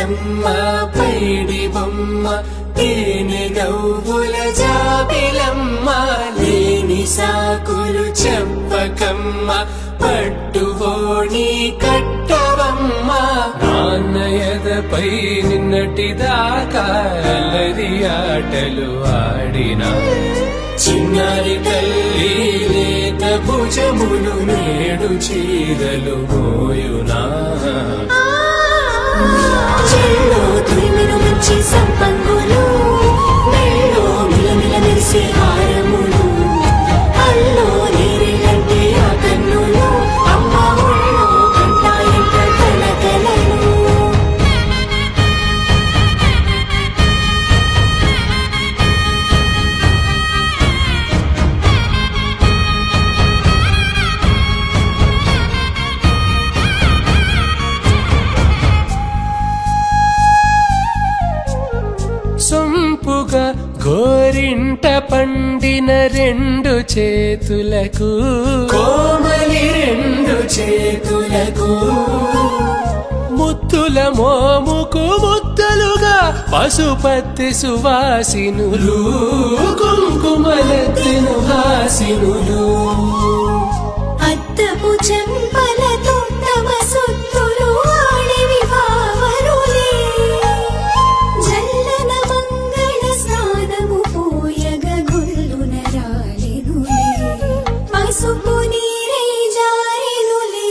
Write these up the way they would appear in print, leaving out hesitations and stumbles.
బుగ్గలమ్మ పైడి బొమ్మ తేనె నవ్వుల జాబిలమ్మ లేని సాకులు చెప్పకమ్మ పట్టువోణి కట్టవమ్మ నాన్నయదపై నిన్నటిదాకా అల్లరి ఆటలు ఆడినా చిన్నారి తల్లి లేత భుజములు నేడు చీరలు మోయునా చెల్లో తురిమిను మంచి సంపంగులు మెళ్ళో మిలమిల మెరిసే హారములు అల్లో నీరిలంటే ఆ కన్నులు అమ్మ ఒళ్ళో కంటాయంట కలకలను సొంపుగా గోరింట పండిన రెండు చేతులకు కోమలి రెండు చేతులకు ముత్తుల మోముకు ముద్దలుగా పసుపత్తి సువాసినులు కుంకుమలెత్తిను హాసినులు అద్దపు చెంపలతో తమ సుత్తులు ఆడివి బావరులే జల్లన మంగళ స్నానము పోయగ గొల్లున రాలెనులే పసుపు నీరై జారెనులే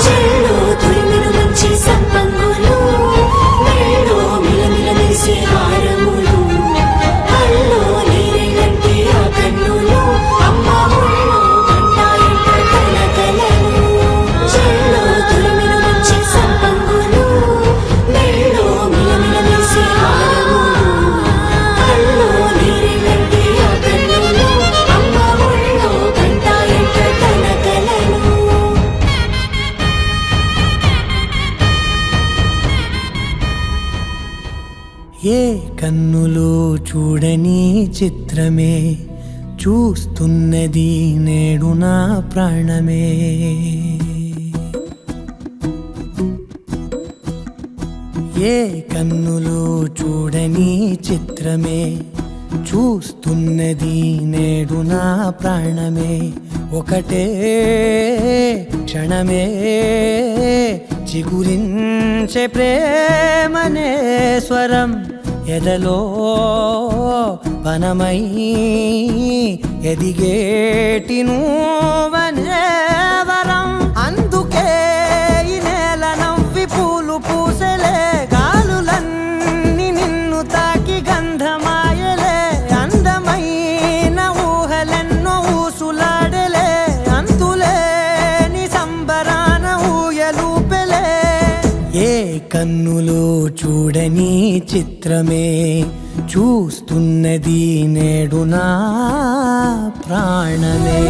చెల్లో తురిమిను మంచి సంపంగులు మెళ్ళో మిలమిల మెరిసే హారములు అల్లో నీరిలంటే ఆ కన్నులు అమ్మ ఒళ్ళో కంటాయంట కలకలను చెల్లో తురిమిను మంచి సంపంగులు మెళ్ళో మిలమిల మెరిసే హారములు అల్లో నీరిలంటే ఆ కన్నులు అమ్మ ఒళ్ళో కంటాయంట కలకలను ఏ కన్నులు చూడని చిత్రమే చూస్తున్నది నేడు నా ప్రాణమే ఏ కన్నులు చూడని చిత్రమే చూస్తున్నది నేడు నా ప్రాణమే ఒకటే క్షణమే చిగురించే ప్రేమనే స్వరం ఎదలో వనమై ఎదిగేటి నువ్వనే వరం అందుకే ఈ నేల నవ్వి పూలు పూసలే గాలులన్నీ నిన్ను తాకి గంధమాయలే అందమైన ఊహలెన్నో ఊసులాడలే అంతులేని సంబరాన ఊయలూపెలే ఏ కన్నులు చూడని చిత్రమే చూస్తున్నది నేడు నా ప్రాణమే